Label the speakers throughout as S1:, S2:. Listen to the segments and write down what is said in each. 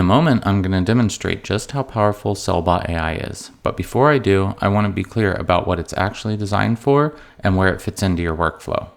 S1: a moment, I'm going to demonstrate just how powerful SellBotAI is, but before I do, I want to be clear about what it's actually designed for and where it fits into your workflow.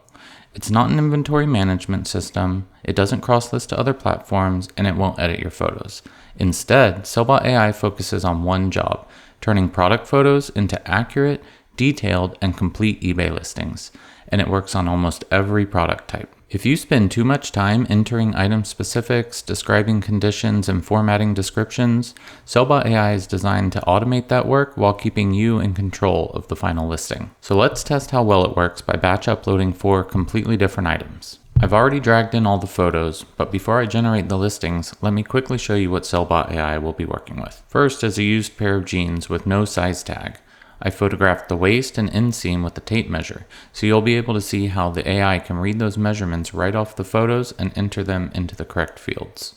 S1: It's not an inventory management system, it doesn't cross-list to other platforms, and it won't edit your photos. Instead, SellBotAI focuses on one job, turning product photos into accurate, detailed, and complete eBay listings, and it works on almost every product type. If you spend too much time entering item specifics, describing conditions, and formatting descriptions, SellBotAI is designed to automate that work while keeping you in control of the final listing. So let's test how well it works by batch uploading 4 completely different items. I've already dragged in all the photos, but before I generate the listings, let me quickly show you what SellBotAI will be working with. First is a used pair of jeans with no size tag. I photographed the waist and inseam with the tape measure, so you'll be able to see how the AI can read those measurements right off the photos and enter them into the correct fields.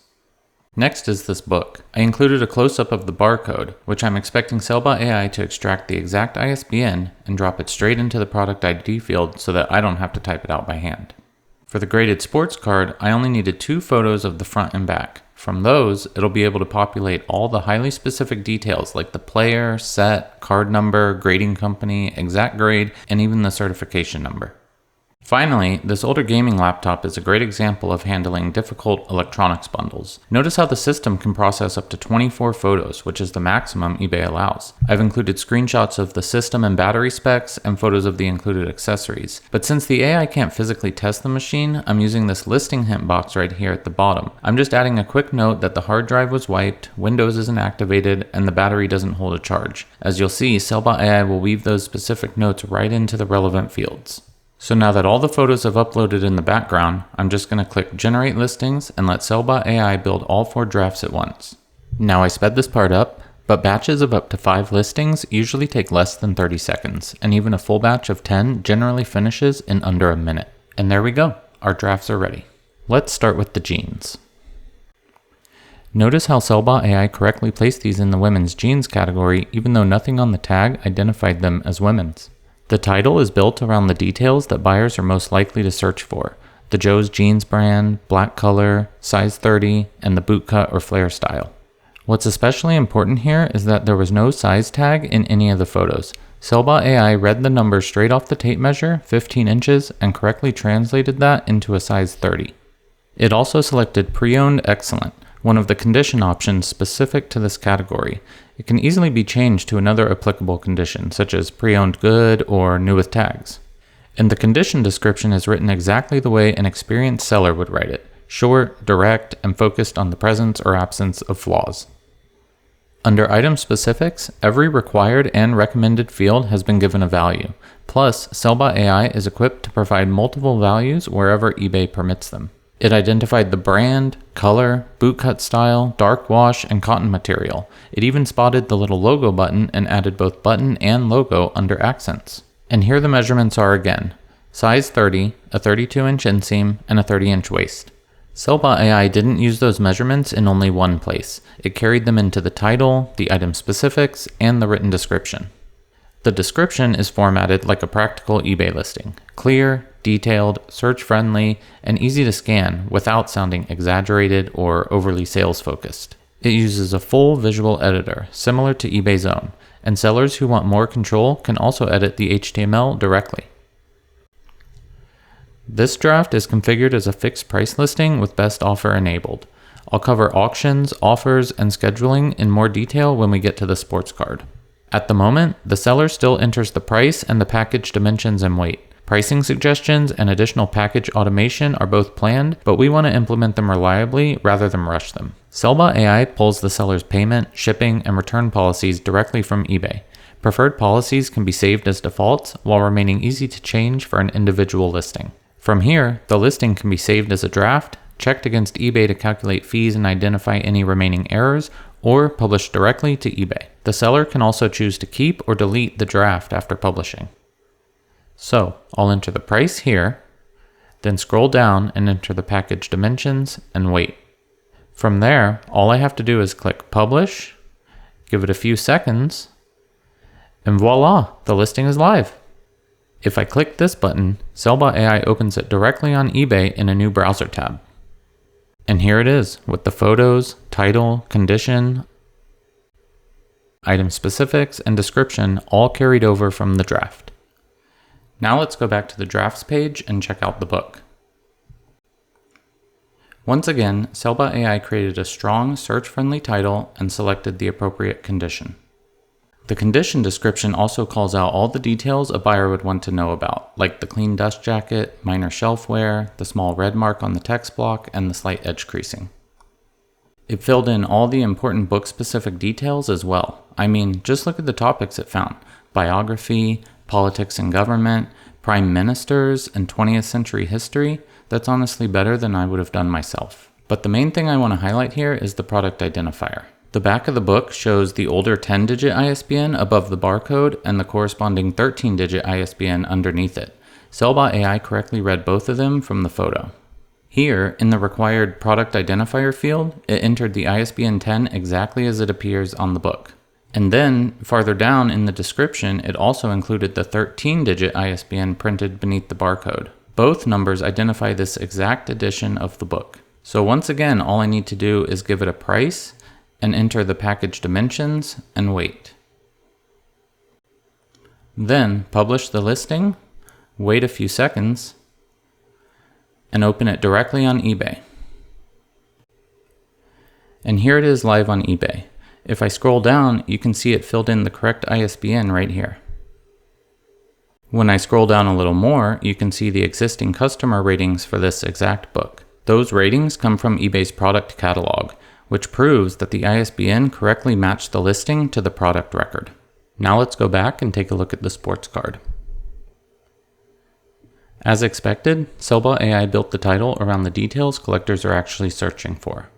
S1: Next is this book. I included a close-up of the barcode, which I'm expecting SellBotAI to extract the exact ISBN and drop it straight into the product ID field so that I don't have to type it out by hand. For the graded sports card, I only needed 2 photos of the front and back. From those, it'll be able to populate all the highly specific details like the player, set, card number, grading company, exact grade, and even the certification number. Finally, this older gaming laptop is a great example of handling difficult electronics bundles. Notice how the system can process up to 24 photos, which is the maximum eBay allows. I've included screenshots of the system and battery specs and photos of the included accessories. But since the AI can't physically test the machine, I'm using this listing hint box right here at the bottom. I'm just adding a quick note that the hard drive was wiped, Windows isn't activated, and the battery doesn't hold a charge. As you'll see, SellBotAI will weave those specific notes right into the relevant fields. So now that all the photos have uploaded in the background, I'm just going to click Generate Listings and let SellBotAI build all 4 drafts at once. Now I sped this part up, but batches of up to 5 listings usually take less than 30 seconds, and even a full batch of 10 generally finishes in under a minute. And there we go, our drafts are ready. Let's start with the jeans. Notice how SellBotAI correctly placed these in the women's jeans category even though nothing on the tag identified them as women's. The title is built around the details that buyers are most likely to search for: the Joe's Jeans brand, black color, size 30, and the boot cut or flare style. What's especially important here is that there was no size tag in any of the photos. SellBotAI read the number straight off the tape measure, 15 inches, and correctly translated that into a size 30. It also selected Pre-Owned Excellent, one of the condition options specific to this category. It can easily be changed to another applicable condition, such as pre-owned good or new with tags. And the condition description is written exactly the way an experienced seller would write it: short, direct, and focused on the presence or absence of flaws. Under item specifics, every required and recommended field has been given a value. Plus, SellBotAI is equipped to provide multiple values wherever eBay permits them. It identified the brand, color, boot cut style, dark wash, and cotton material. It even spotted the little logo button and added both button and logo under accents. And here the measurements are again: size 30, a 32-inch inseam, and a 30-inch waist. SellBotAI didn't use those measurements in only one place. It carried them into the title, the item specifics, and the written description. The description is formatted like a practical eBay listing: clear, detailed, search-friendly, and easy to scan without sounding exaggerated or overly sales-focused. It uses a full visual editor, similar to eBay's own, and sellers who want more control can also edit the HTML directly. This draft is configured as a fixed price listing with best offer enabled. I'll cover auctions, offers, and scheduling in more detail when we get to the sports card. At the moment, the seller still enters the price and the package dimensions and weight. Pricing suggestions and additional package automation are both planned, but we want to implement them reliably rather than rush them. SellBotAI pulls the seller's payment, shipping, and return policies directly from eBay. Preferred policies can be saved as defaults while remaining easy to change for an individual listing. From here, the listing can be saved as a draft, checked against eBay to calculate fees and identify any remaining errors, or published directly to eBay. The seller can also choose to keep or delete the draft after publishing. So I'll enter the price here, then scroll down and enter the package dimensions and weight. From there, all I have to do is click Publish, give it a few seconds, and voila, the listing is live. If I click this button, SellBotAI opens it directly on eBay in a new browser tab. And here it is with the photos, title, condition, item specifics, and description all carried over from the draft. Now let's go back to the drafts page and check out the book. Once again, SellBotAI created a strong, search-friendly title and selected the appropriate condition. The condition description also calls out all the details a buyer would want to know about, like the clean dust jacket, minor shelf wear, the small red mark on the text block, and the slight edge creasing. It filled in all the important book-specific details as well. I mean, just look at the topics it found: biography, politics and government, prime ministers, and 20th century history. That's honestly better than I would have done myself. But the main thing I want to highlight here is the product identifier. The back of the book shows the older 10-digit ISBN above the barcode and the corresponding 13-digit ISBN underneath it. SellBotAI correctly read both of them from the photo. Here, in the required product identifier field, it entered the ISBN 10 exactly as it appears on the book. And then, farther down in the description, it also included the 13-digit ISBN printed beneath the barcode. Both numbers identify this exact edition of the book. So once again, all I need to do is give it a price and enter the package dimensions and wait. Then publish the listing, wait a few seconds, and open it directly on eBay. And here it is live on eBay. If I scroll down, you can see it filled in the correct ISBN right here. When I scroll down a little more, you can see the existing customer ratings for this exact book. Those ratings come from eBay's product catalog, which proves that the ISBN correctly matched the listing to the product record. Now let's go back and take a look at the sports card. As expected, SellBotAI built the title around the details collectors are actually searching for.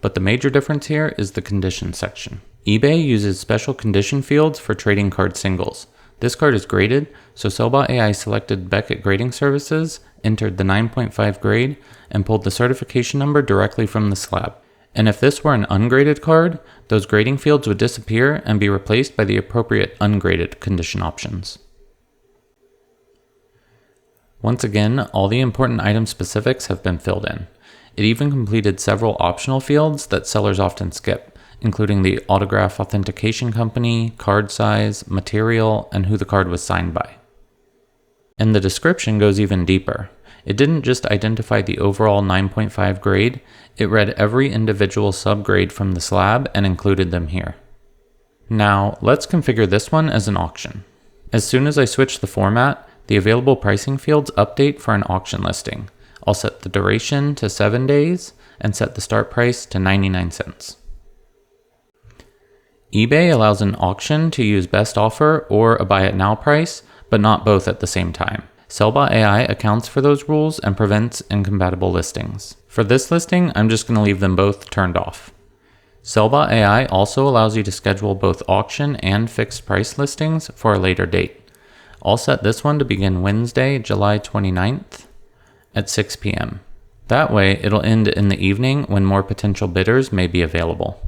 S1: But the major difference here is the condition section. eBay uses special condition fields for trading card singles. This card is graded, so SellBotAI selected Beckett Grading Services, entered the 9.5 grade, and pulled the certification number directly from the slab. And if this were an ungraded card, those grading fields would disappear and be replaced by the appropriate ungraded condition options. Once again, all the important item specifics have been filled in. It even completed several optional fields that sellers often skip, including the autograph authentication company, card size, material, and who the card was signed by. And the description goes even deeper. It didn't just identify the overall 9.5 grade, it read every individual subgrade from the slab and included them here. Now, let's configure this one as an auction. As soon as I switch the format, the available pricing fields update for an auction listing. I'll set the duration to 7 days and set the start price to 99 cents. eBay allows an auction to use best offer or a buy it now price, but not both at the same time. SellBotAI accounts for those rules and prevents incompatible listings. For this listing, I'm just going to leave them both turned off. SellBotAI also allows you to schedule both auction and fixed price listings for a later date. I'll set this one to begin Wednesday, July 29th at 6 p.m. That way, it'll end in the evening when more potential bidders may be available.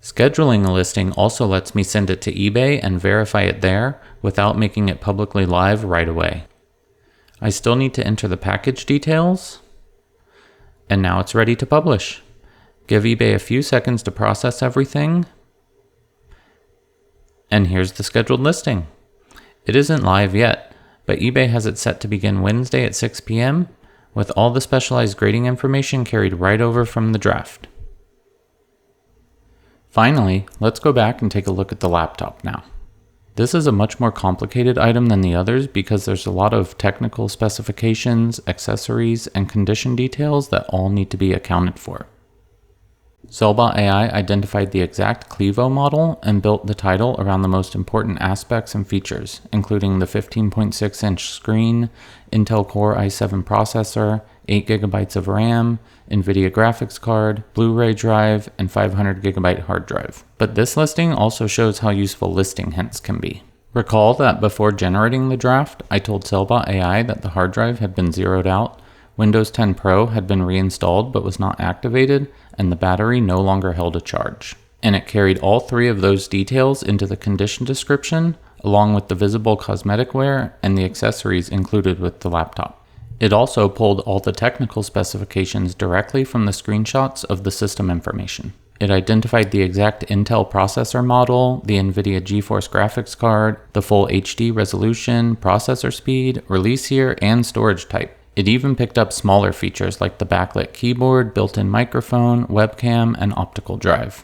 S1: Scheduling a listing also lets me send it to eBay and verify it there without making it publicly live right away. I still need to enter the package details, and now it's ready to publish. Give eBay a few seconds to process everything, and here's the scheduled listing. It isn't live yet, but eBay has it set to begin Wednesday at 6 p.m. with all the specialized grading information carried right over from the draft. Finally, let's go back and take a look at the laptop now. This is a much more complicated item than the others because there's a lot of technical specifications, accessories, and condition details that all need to be accounted for. SellBotAI identified the exact Clevo model and built the title around the most important aspects and features, including the 15.6-inch screen, Intel Core i7 processor, 8 GB of RAM, NVIDIA graphics card, Blu-ray drive, and 500 GB hard drive. But this listing also shows how useful listing hints can be. Recall that before generating the draft, I told SellBotAI that the hard drive had been zeroed out, Windows 10 Pro had been reinstalled but was not activated, and the battery no longer held a charge. And it carried all three of those details into the condition description, along with the visible cosmetic wear and the accessories included with the laptop. It also pulled all the technical specifications directly from the screenshots of the system information. It identified the exact Intel processor model, the NVIDIA GeForce graphics card, the full HD resolution, processor speed, release year, and storage type. It even picked up smaller features like the backlit keyboard, built-in microphone, webcam, and optical drive.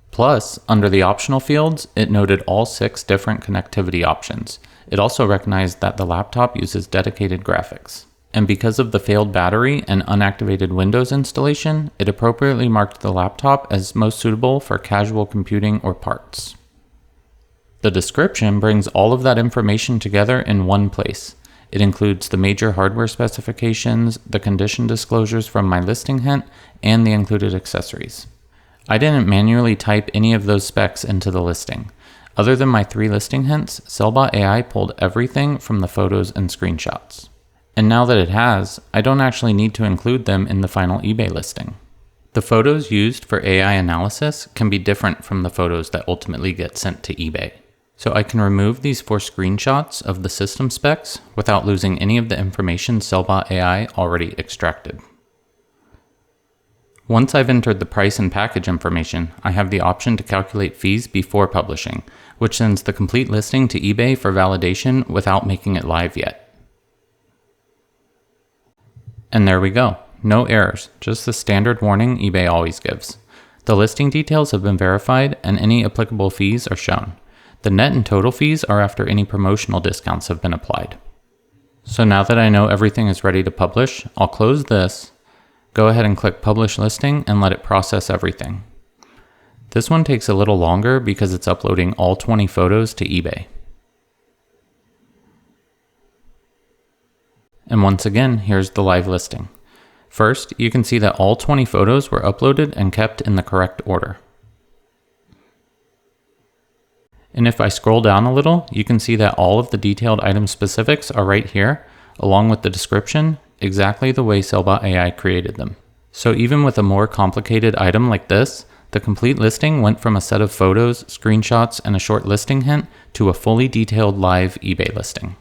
S1: Plus, under the optional fields, it noted all 6 different connectivity options. It also recognized that the laptop uses dedicated graphics. And because of the failed battery and unactivated Windows installation, it appropriately marked the laptop as most suitable for casual computing or parts. The description brings all of that information together in one place. It includes the major hardware specifications, the condition disclosures from my listing hint, and the included accessories. I didn't manually type any of those specs into the listing. Other than my 3 listing hints, SellBotAI pulled everything from the photos and screenshots. And now that it has, I don't actually need to include them in the final eBay listing. The photos used for AI analysis can be different from the photos that ultimately get sent to eBay. So I can remove these 4 screenshots of the system specs without losing any of the information SellBotAI already extracted. Once I've entered the price and package information, I have the option to calculate fees before publishing, which sends the complete listing to eBay for validation without making it live yet. And there we go. No errors, just the standard warning eBay always gives. The listing details have been verified and any applicable fees are shown. The net and total fees are after any promotional discounts have been applied. So now that I know everything is ready to publish, I'll close this, go ahead and click Publish Listing and let it process everything. This one takes a little longer because it's uploading all 20 photos to eBay. And once again, here's the live listing. First, you can see that all 20 photos were uploaded and kept in the correct order. And if I scroll down a little, you can see that all of the detailed item specifics are right here, along with the description, exactly the way SellBotAI created them. So even with a more complicated item like this, the complete listing went from a set of photos, screenshots, and a short listing hint to a fully detailed live eBay listing.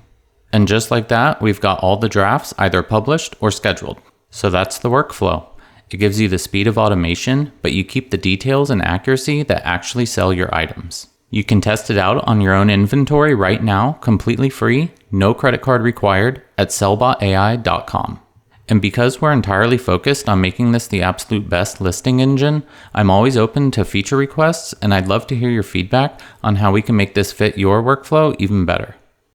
S1: And just like that, we've got all the drafts either published or scheduled. So that's the workflow. It gives you the speed of automation, but you keep the details and accuracy that actually sell your items. You can test it out on your own inventory right now, completely free, no credit card required, at sellbotai.com. And because we're entirely focused on making this the absolute best listing engine, I'm always open to feature requests, and I'd love to hear your feedback on how we can make this fit your workflow even better.